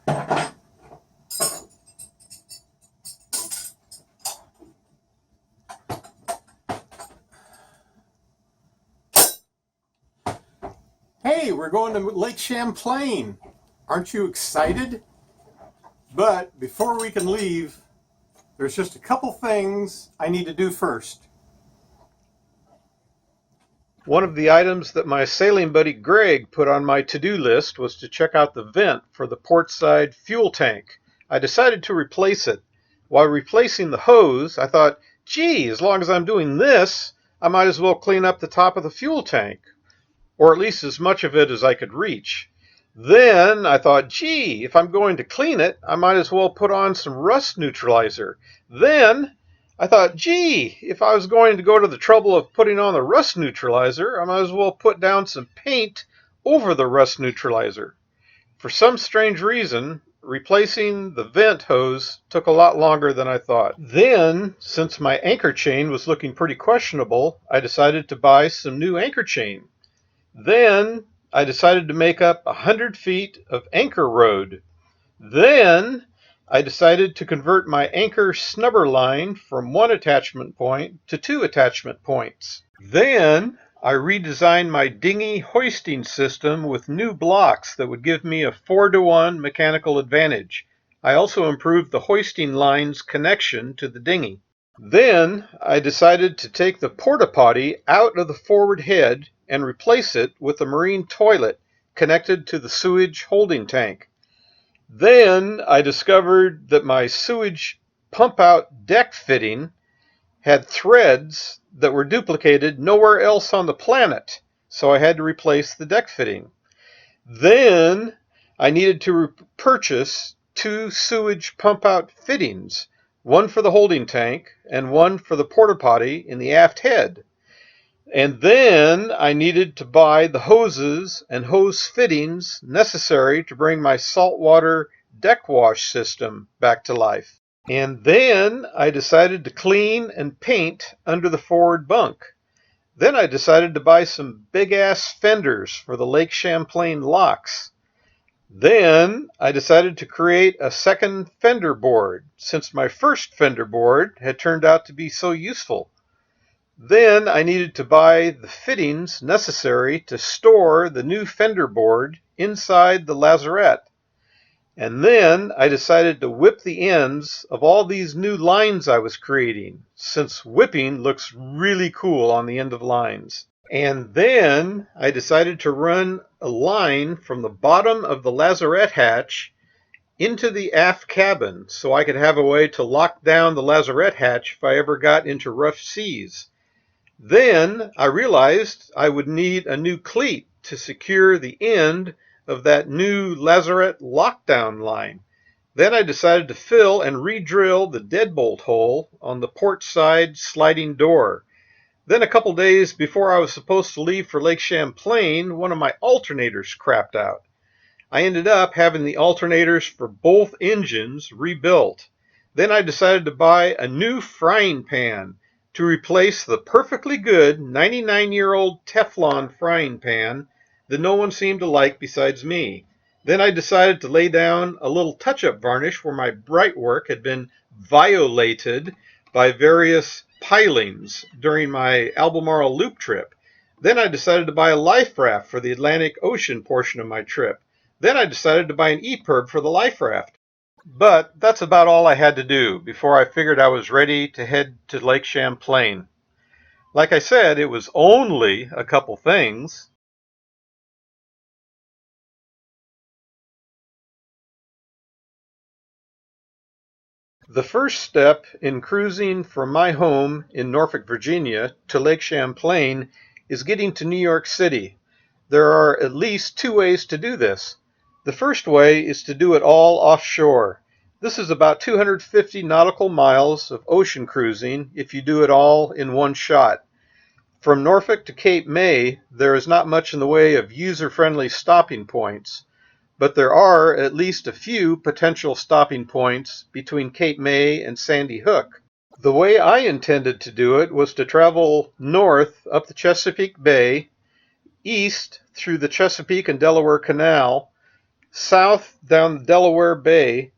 Hey, we're going to Lake Champlain. Aren't you excited? But before we can leave, there's just a couple things I need to do first. One of the items that my sailing buddy Greg put on my to-do list was to check out the vent for the port side fuel tank. I decided to replace it. While replacing the hose, I thought, gee, as long as I'm doing this, I might as well clean up the top of the fuel tank, or at least as much of it as I could reach. Then I thought, gee, if I'm going to clean it, I might as well put on some rust neutralizer. Then I thought, gee, if I was going to go to the trouble of putting on the rust neutralizer, I might as well put down some paint over the rust neutralizer. For some strange reason, replacing the vent hose took a lot longer than I thought. Then, since my anchor chain was looking pretty questionable, I decided to buy some new anchor chain. Then I decided to make up 100 feet of anchor road. Then I decided to convert my anchor snubber line from one attachment point to 2 attachment points. Then I redesigned my dinghy hoisting system with new blocks that would give me a 4-to-1 mechanical advantage. I also improved the hoisting line's connection to the dinghy. Then I decided to take the porta potty out of the forward head and replace it with a marine toilet connected to the sewage holding tank. Then I discovered that my sewage pump-out deck fitting had threads that were duplicated nowhere else on the planet, so I had to replace the deck fitting. Then I needed to purchase 2 sewage pump-out fittings, one for the holding tank and one for the porta potty in the aft head. And then I needed to buy the hoses and hose fittings necessary to bring my saltwater deck wash system back to life. And then I decided to clean and paint under the forward bunk. Then I decided to buy some big-ass fenders for the Lake Champlain locks. Then I decided to create a second fender board, since my first fender board had turned out to be so useful. Then I needed to buy the fittings necessary to store the new fender board inside the lazarette. And then I decided to whip the ends of all these new lines I was creating, since whipping looks really cool on the end of lines. And then I decided to run a line from the bottom of the lazarette hatch into the aft cabin so I could have a way to lock down the lazarette hatch if I ever got into rough seas. Then I realized I would need a new cleat to secure the end of that new lazarette lockdown line. Then I decided to fill and re-drill the deadbolt hole on the port side sliding door. Then a couple days before I was supposed to leave for Lake Champlain, one of my alternators crapped out. I ended up having the alternators for both engines rebuilt. Then I decided to buy a new frying pan to replace the perfectly good 99-year-old Teflon frying pan that no one seemed to like besides me. Then I decided to lay down a little touch-up varnish where my brightwork had been violated by various pilings during my Albemarle loop trip. Then I decided to buy a life raft for the Atlantic Ocean portion of my trip. Then I decided to buy an EPIRB for the life raft. But that's about all I had to do before I figured I was ready to head to Lake Champlain. Like I said, it was only a couple things. The first step in cruising from my home in Norfolk, Virginia to Lake Champlain is getting to New York City. There are at least 2 ways to do this. The first way is to do it all offshore. This is about 250 nautical miles of ocean cruising if you do it all in one shot. From Norfolk to Cape May, there is not much in the way of user-friendly stopping points, but there are at least a few potential stopping points between Cape May and Sandy Hook. The way I intended to do it was to travel north up the Chesapeake Bay, east through the Chesapeake and Delaware Canal, south down the Delaware Bay,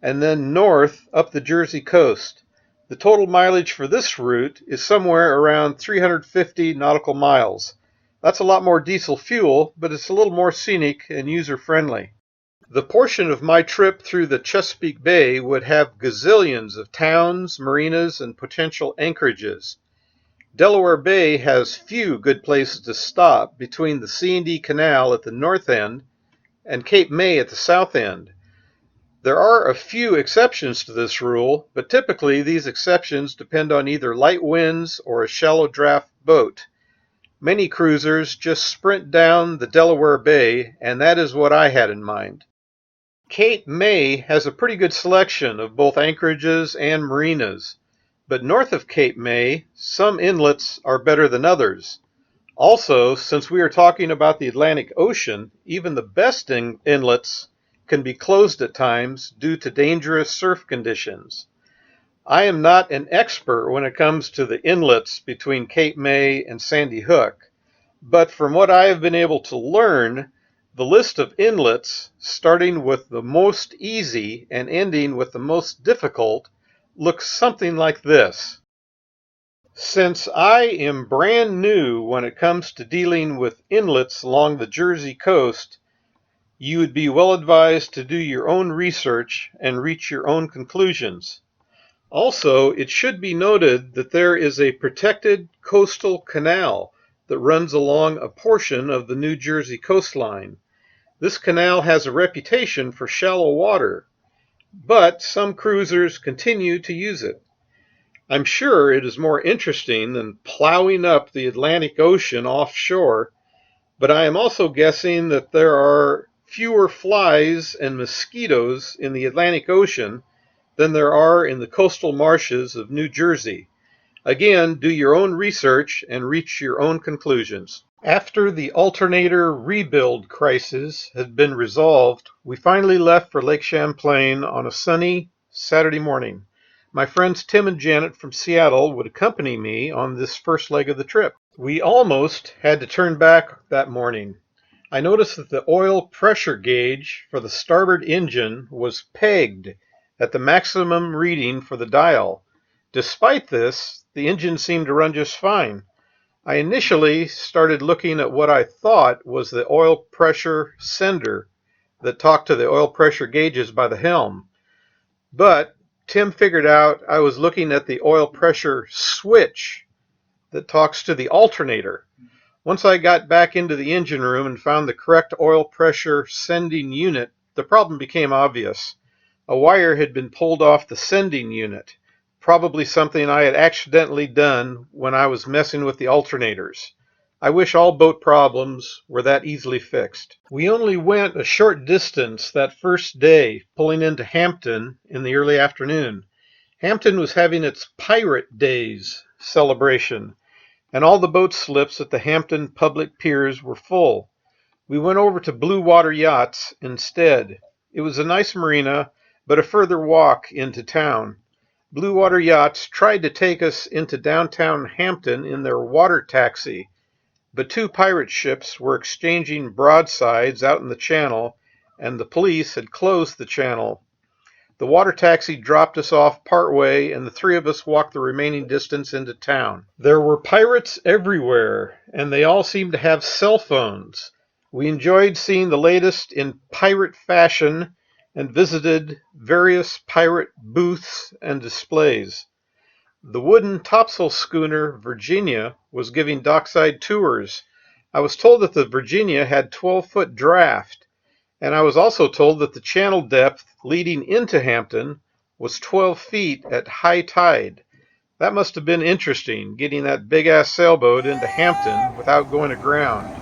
and then north up the Jersey coast. The total mileage for this route is somewhere around 350 nautical miles. That's a lot more diesel fuel, but it's a little more scenic and user-friendly. The portion of my trip through the Chesapeake Bay would have gazillions of towns, marinas, and potential anchorages. Delaware Bay has few good places to stop between the C&D Canal at the north end and Cape May at the south end. There are a few exceptions to this rule, but typically these exceptions depend on either light winds or a shallow draft boat. Many cruisers just sprint down the Delaware Bay, and that is what I had in mind. Cape May has a pretty good selection of both anchorages and marinas, but north of Cape May, some inlets are better than others. Also, since we are talking about the Atlantic Ocean, even the best inlets can be closed at times due to dangerous surf conditions. I am not an expert when it comes to the inlets between Cape May and Sandy Hook, but from what I have been able to learn, the list of inlets, starting with the most easy and ending with the most difficult, looks something like this. Since I am brand new when it comes to dealing with inlets along the Jersey coast, you would be well advised to do your own research and reach your own conclusions. Also, it should be noted that there is a protected coastal canal that runs along a portion of the New Jersey coastline. This canal has a reputation for shallow water, but some cruisers continue to use it. I'm sure it is more interesting than plowing up the Atlantic Ocean offshore, but I am also guessing that there are fewer flies and mosquitoes in the Atlantic Ocean than there are in the coastal marshes of New Jersey. Again, do your own research and reach your own conclusions. After the alternator rebuild crisis had been resolved, we finally left for Lake Champlain on a sunny Saturday morning. My friends Tim and Janet from Seattle would accompany me on this first leg of the trip. We almost had to turn back that morning. I noticed that the oil pressure gauge for the starboard engine was pegged at the maximum reading for the dial. Despite this, the engine seemed to run just fine. I initially started looking at what I thought was the oil pressure sender that talked to the oil pressure gauges by the helm. But Tim figured out I was looking at the oil pressure switch that talks to the alternator. Once I got back into the engine room and found the correct oil pressure sending unit, the problem became obvious. A wire had been pulled off the sending unit, probably something I had accidentally done when I was messing with the alternators. I wish all boat problems were that easily fixed. We only went a short distance that first day, pulling into Hampton in the early afternoon. Hampton was having its Pirate Days celebration, and all the boat slips at the Hampton public piers were full. We went over to Blue Water Yachts instead. It was a nice marina, but a further walk into town. Blue Water Yachts tried to take us into downtown Hampton in their water taxi, but two pirate ships were exchanging broadsides out in the channel, and the police had closed the channel. The water taxi dropped us off partway, and the three of us walked the remaining distance into town. There were pirates everywhere, and they all seemed to have cell phones. We enjoyed seeing the latest in pirate fashion and visited various pirate booths and displays. The wooden topsail schooner Virginia was giving dockside tours. I was told that the Virginia had 12-foot draft, and I was also told that the channel depth leading into Hampton was 12 feet at high tide. That must have been interesting, getting that big-ass sailboat into Hampton without going aground.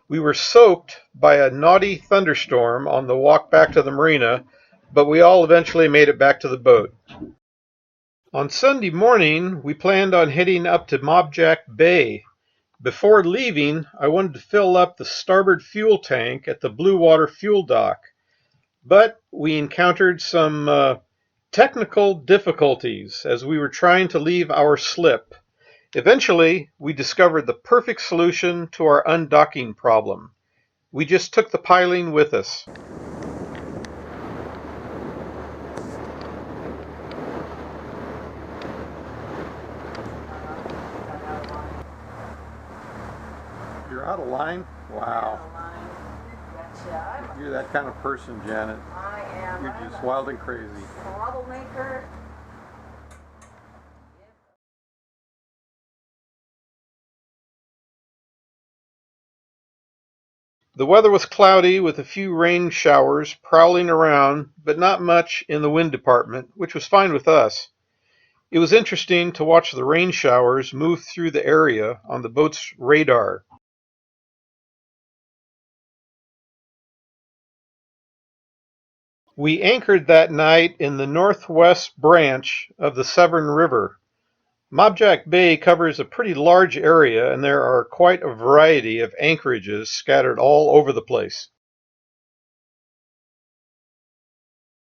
We were soaked by a naughty thunderstorm on the walk back to the marina, but we all eventually made it back to the boat. On Sunday morning, we planned on heading up to Mobjack Bay. Before leaving, I wanted to fill up the starboard fuel tank at the Blue Water fuel dock, but we encountered some technical difficulties as we were trying to leave our slip. Eventually, we discovered the perfect solution to our undocking problem. We just took the piling with us. You're out of line? Wow. You're that kind of person, Janet. I am. You're just wild and crazy. Troublemaker. The weather was cloudy with a few rain showers prowling around, but not much in the wind department, which was fine with us. It was interesting to watch the rain showers move through the area on the boat's radar. We anchored that night in the northwest branch of the Severn River. Mobjack Bay covers a pretty large area, and there are quite a variety of anchorages scattered all over the place.